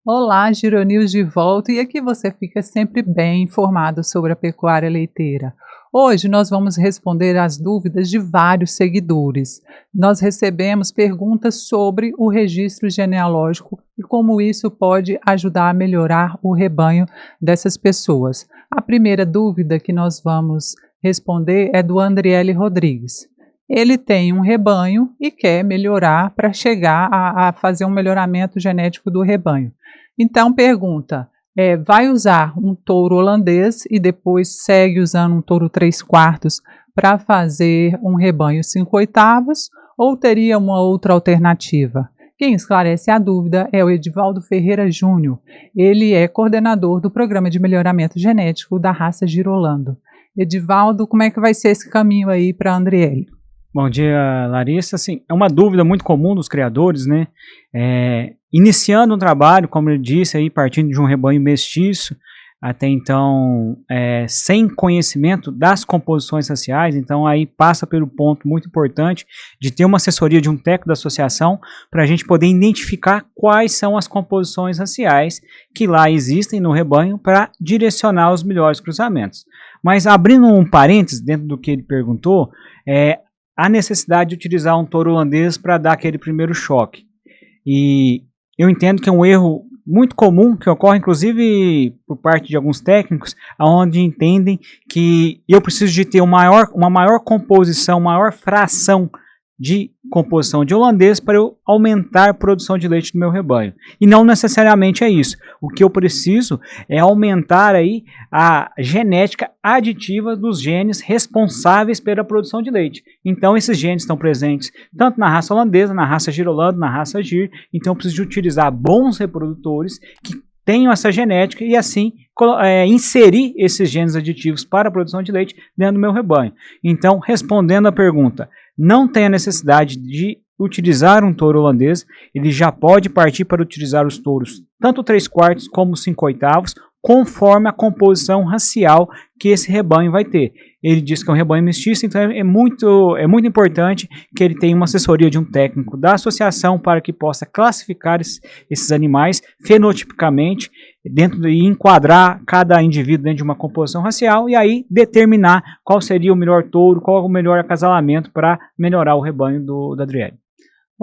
Olá, Gironils de volta, e aqui você fica sempre bem informado sobre a pecuária leiteira. Hoje nós vamos responder às dúvidas de vários seguidores. Nós recebemos perguntas sobre o registro genealógico e como isso pode ajudar a melhorar o rebanho dessas pessoas. A primeira dúvida que nós vamos responder é do Andriele Rodrigues. Ele tem um rebanho e quer melhorar para chegar a fazer um melhoramento genético do rebanho. Então pergunta, vai usar um touro holandês e depois segue usando um touro 3/4 para fazer um rebanho 5/8 ou teria uma outra alternativa? Quem esclarece a dúvida é o Edivaldo Ferreira Júnior. Ele é coordenador do Programa de Melhoramento Genético da raça Girolando. Edivaldo, como é que vai ser esse caminho aí para a Andriele? Bom dia, Larissa. Assim, é uma dúvida muito comum dos criadores, né? Iniciando um trabalho, como eu disse, aí, partindo de um rebanho mestiço, até então sem conhecimento das composições raciais, então aí passa pelo ponto muito importante de ter uma assessoria de um técnico da associação para a gente poder identificar quais são as composições raciais que lá existem no rebanho para direcionar os melhores cruzamentos. Mas abrindo um parênteses dentro do que ele perguntou, a necessidade de utilizar um touro holandês para dar aquele primeiro choque. E eu entendo que é um erro muito comum, que ocorre inclusive por parte de alguns técnicos, onde entendem que eu preciso de ter uma maior composição, maior fração de composição de holandês para eu aumentar a produção de leite do meu rebanho. E não necessariamente é isso. O que eu preciso é aumentar aí a genética aditiva dos genes responsáveis pela produção de leite. Então esses genes estão presentes tanto na raça holandesa, na raça Girolando, na raça Gir. Então eu preciso utilizar bons reprodutores que tenham essa genética e assim inserir esses genes aditivos para a produção de leite dentro do meu rebanho. Então, respondendo à pergunta, não tem a necessidade de utilizar um touro holandês, ele já pode partir para utilizar os touros, tanto 3/4 como 5/8, conforme a composição racial que esse rebanho vai ter. Ele diz que é um rebanho mestiço, então é muito importante que ele tenha uma assessoria de um técnico da associação para que possa classificar esses animais fenotipicamente e enquadrar cada indivíduo dentro de uma composição racial e aí determinar qual seria o melhor touro, qual é o melhor acasalamento para melhorar o rebanho da Adriele.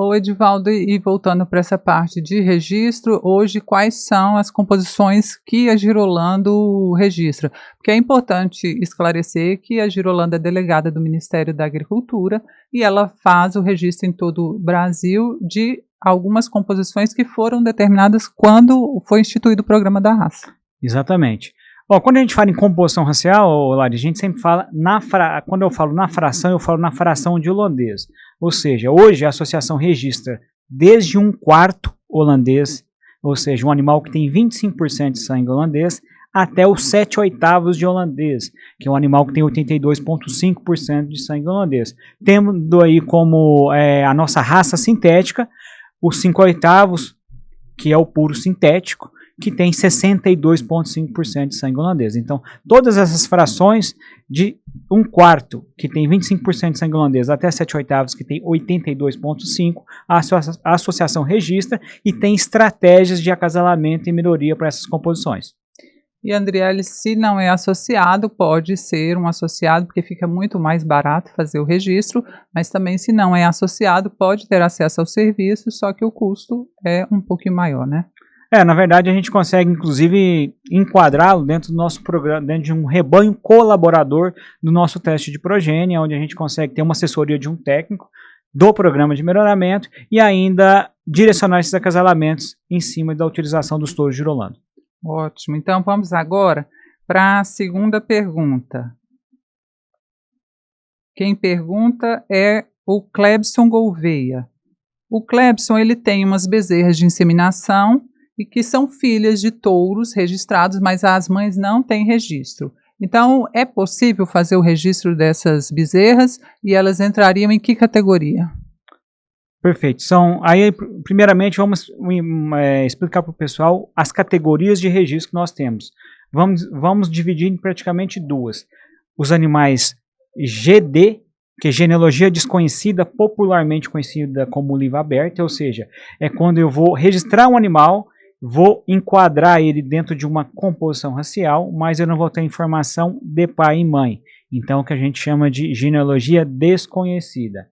Ô Edivaldo, e voltando para essa parte de registro, hoje quais são as composições que a Girolando registra? Porque é importante esclarecer que a Girolando é delegada do Ministério da Agricultura e ela faz o registro em todo o Brasil de algumas composições que foram determinadas quando foi instituído o programa da raça. Exatamente. Bom, quando a gente fala em composição racial, Lari, a gente sempre fala, quando eu falo na fração, eu falo na fração de holandês. Ou seja, hoje a associação registra desde 1/4 holandês, ou seja, um animal que tem 25% de sangue holandês, até os 7/8 de holandês, que é um animal que tem 82,5% de sangue holandês. Tendo aí como a nossa raça sintética, os 5/8, que é o puro sintético, que tem 62,5% de sangue holandês. Então, todas essas frações de 1/4, que tem 25% de sangue holandês, até 7/8, que tem 82,5%, a associação registra e tem estratégias de acasalamento e melhoria para essas composições. E Andriele, se não é associado, pode ser um associado, porque fica muito mais barato fazer o registro, mas também se não é associado, pode ter acesso ao serviço, só que o custo é um pouquinho maior, né? Na verdade a gente consegue inclusive enquadrá-lo dentro do nosso programa, dentro de um rebanho colaborador do nosso teste de progênie, onde a gente consegue ter uma assessoria de um técnico do programa de melhoramento e ainda direcionar esses acasalamentos em cima da utilização dos touros Girolando. Ótimo, então vamos agora para a segunda pergunta. Quem pergunta é o Clebson Gouveia. O Clebson ele tem umas bezerras de inseminação e que são filhas de touros registrados, mas as mães não têm registro. Então, é possível fazer o registro dessas bezerras e elas entrariam em que categoria? Perfeito. Primeiramente, vamos explicar para o pessoal as categorias de registro que nós temos. Vamos dividir em praticamente duas. Os animais GD, que é genealogia desconhecida, popularmente conhecida como livro aberto, ou seja, é quando eu vou registrar um animal vou enquadrar ele dentro de uma composição racial, mas eu não vou ter informação de pai e mãe. Então, o que a gente chama de genealogia desconhecida.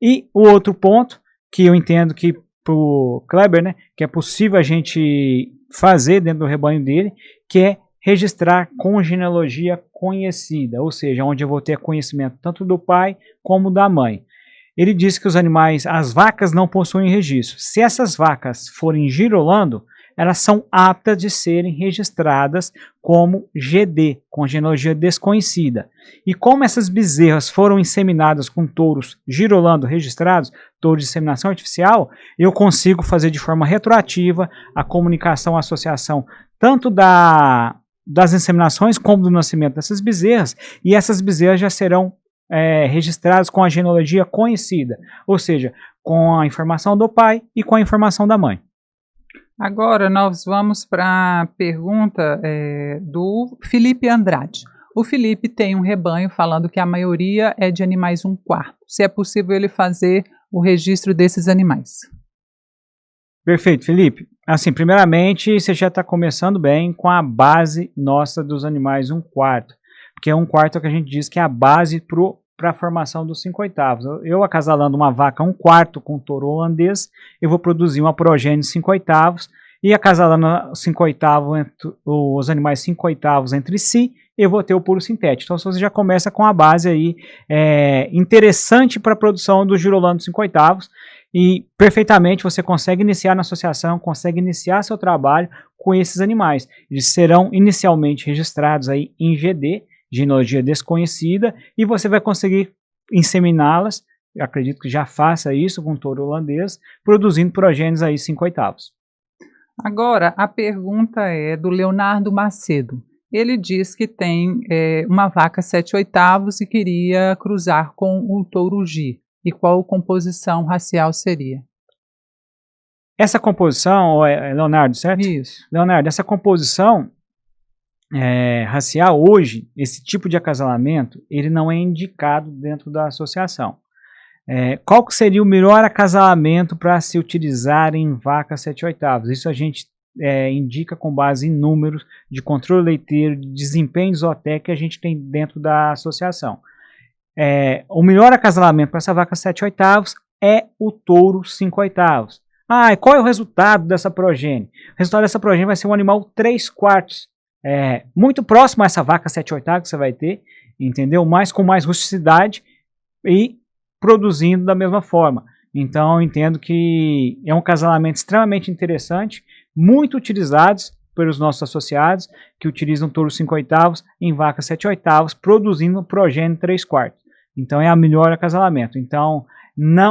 E o outro ponto, que eu entendo que para o Kleber, né, que é possível a gente fazer dentro do rebanho dele, que é registrar com genealogia conhecida, ou seja, onde eu vou ter conhecimento tanto do pai como da mãe. Ele diz que os animais, as vacas não possuem registro. Se essas vacas forem girolando, elas são aptas de serem registradas como GD, com genealogia desconhecida. E como essas bezerras foram inseminadas com touros girolando registrados, touros de inseminação artificial, eu consigo fazer de forma retroativa a comunicação, a associação, tanto das inseminações como do nascimento dessas bezerras, e essas bezerras já serão registradas com a genealogia conhecida, ou seja, com a informação do pai e com a informação da mãe. Agora nós vamos para a pergunta do Felipe Andrade. O Felipe tem um rebanho falando que a maioria é de animais 1/4. Se é possível ele fazer o registro desses animais. Perfeito, Felipe. Assim, primeiramente, você já está começando bem com a base nossa dos animais 1/4, porque 1/4 é o que a gente diz que é a base para a formação dos 5/8. Eu acasalando uma vaca 1/4 com touro holandês, eu vou produzir uma progênie 5/8, e acasalando os animais 5/8 entre si, eu vou ter o puro sintético. Então você já começa com a base aí interessante para a produção do girolando 5/8, e perfeitamente você consegue iniciar na associação, consegue iniciar seu trabalho com esses animais. Eles serão inicialmente registrados aí em GD, genealogia desconhecida, e você vai conseguir inseminá-las, eu acredito que já faça isso com touro holandês, produzindo progênios aí 5/8. Agora, a pergunta é do Leonardo Macedo. Ele diz que tem uma vaca 7/8 e queria cruzar com o touro Gi. E qual composição racial seria? Essa composição, Leonardo, certo? Isso. Leonardo, essa composição racial hoje, esse tipo de acasalamento, ele não é indicado dentro da associação. Qual que seria o melhor acasalamento para se utilizar em vaca 7/8? Isso a gente indica com base em números de controle leiteiro, de desempenho zootécnico que a gente tem dentro da associação. O melhor acasalamento para essa vaca 7/8 é o touro 5/8. E qual é o resultado dessa progênie? O resultado dessa progênie vai ser um animal 3/4, muito próximo a essa vaca 7/8 que você vai ter, entendeu? Mas com mais rusticidade e produzindo da mesma forma. Então eu entendo que é um acasalamento extremamente interessante, muito utilizados pelos nossos associados, que utilizam touro 5/8 em vaca 7/8, produzindo progênio 3/4. Então é o melhor acasalamento. Então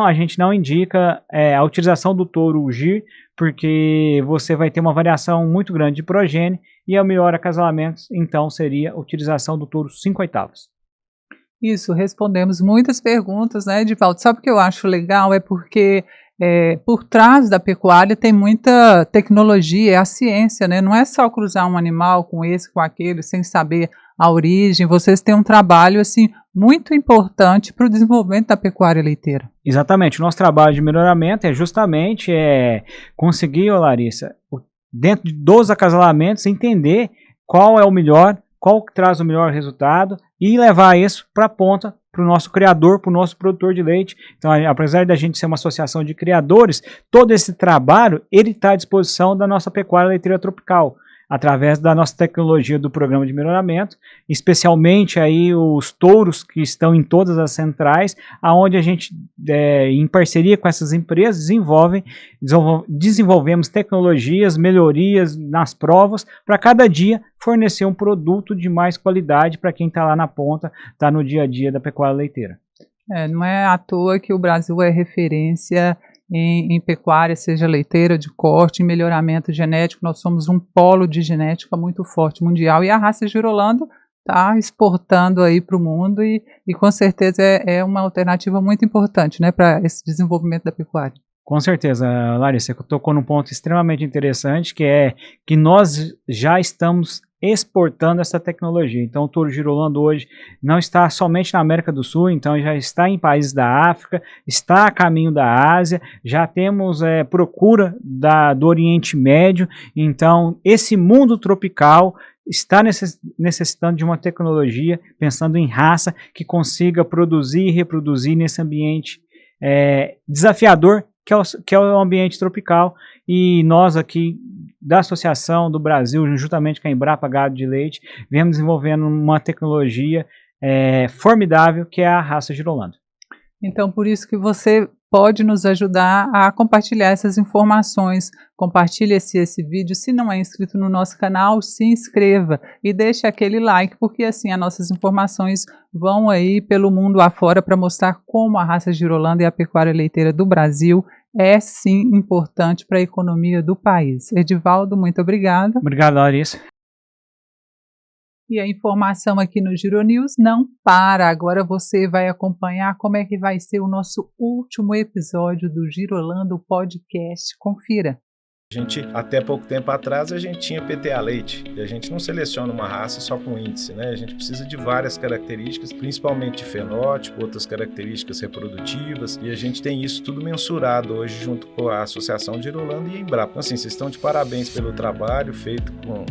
a gente não indica a utilização do touro Gir, porque você vai ter uma variação muito grande de progênio, e o melhor acasalamento então seria a utilização do touro 5/8. Isso, respondemos muitas perguntas, né, Edivaldo? Sabe o que eu acho legal? É porque por trás da pecuária tem muita tecnologia, é a ciência, né? Não é só cruzar um animal com esse, com aquele, sem saber a origem. Vocês têm um trabalho assim muito importante para o desenvolvimento da pecuária leiteira. Exatamente. O nosso trabalho de melhoramento é justamente conseguir, Larissa, dentro dos acasalamentos, entender qual é o melhor, qual que traz o melhor resultado, e levar isso para a ponta, para o nosso criador, para o nosso produtor de leite. Então, apesar da gente ser uma associação de criadores, todo esse trabalho ele está à disposição da nossa pecuária leiteira tropical, através da nossa tecnologia do programa de melhoramento, especialmente aí os touros que estão em todas as centrais, aonde a gente, em parceria com essas empresas, desenvolvemos tecnologias, melhorias nas provas, para cada dia fornecer um produto de mais qualidade para quem está lá na ponta, está no dia a dia da pecuária leiteira. Não é à toa que o Brasil é referência em pecuária, seja leiteira, de corte, em melhoramento genético. Nós somos um polo de genética muito forte mundial, e a raça girolando está exportando aí para o mundo, e com certeza é uma alternativa muito importante, né, para esse desenvolvimento da pecuária. Com certeza, Larissa, você tocou num ponto extremamente interessante, que é que nós já estamos exportando essa tecnologia. Então o touro girolando hoje não está somente na América do Sul, então já está em países da África, está a caminho da Ásia, já temos procura do Oriente Médio. Então esse mundo tropical está necessitando de uma tecnologia, pensando em raça, que consiga produzir e reproduzir nesse ambiente desafiador que é o ambiente tropical. E nós aqui da Associação do Brasil, juntamente com a Embrapa Gado de Leite, viemos desenvolvendo uma tecnologia formidável, que é a raça girolando. Então, por isso que você pode nos ajudar a compartilhar essas informações. Compartilhe esse vídeo. Se não é inscrito no nosso canal, se inscreva e deixe aquele like, porque assim as nossas informações vão aí pelo mundo afora para mostrar como a raça girolanda e a pecuária leiteira do Brasil é sim importante para a economia do país. Edivaldo, muito obrigada. Obrigado, Larissa. E a informação aqui no Giro News não para. Agora você vai acompanhar como é que vai ser o nosso último episódio do Girolando Podcast. Confira. Até pouco tempo atrás, a gente tinha PTA leite, e a gente não seleciona uma raça só com índice, né? A gente precisa de várias características, principalmente de fenótipo, outras características reprodutivas, e a gente tem isso tudo mensurado hoje junto com a Associação Girolando e a Embrapa. Então, assim, vocês estão de parabéns pelo trabalho feito com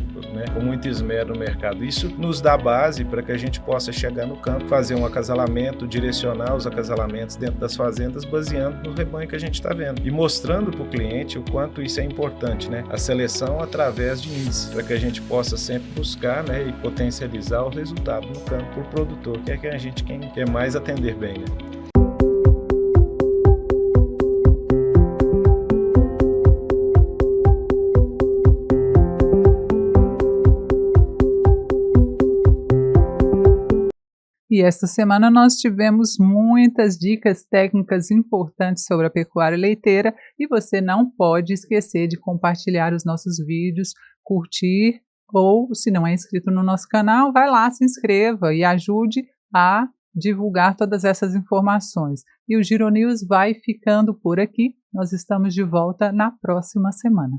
muito esmero no mercado. Isso nos dá base para que a gente possa chegar no campo, fazer um acasalamento, direcionar os acasalamentos dentro das fazendas, baseando no rebanho que a gente está vendo, e mostrando para o cliente o quanto isso é importante, né? A seleção através de índice, para que a gente possa sempre buscar, né, e potencializar o resultado no campo para o produtor, que é que a gente quer mais atender bem, né? E esta semana nós tivemos muitas dicas técnicas importantes sobre a pecuária leiteira e você não pode esquecer de compartilhar os nossos vídeos, curtir ou, se não é inscrito no nosso canal, vai lá, se inscreva e ajude a divulgar todas essas informações. E o Giro News vai ficando por aqui. Nós estamos de volta na próxima semana.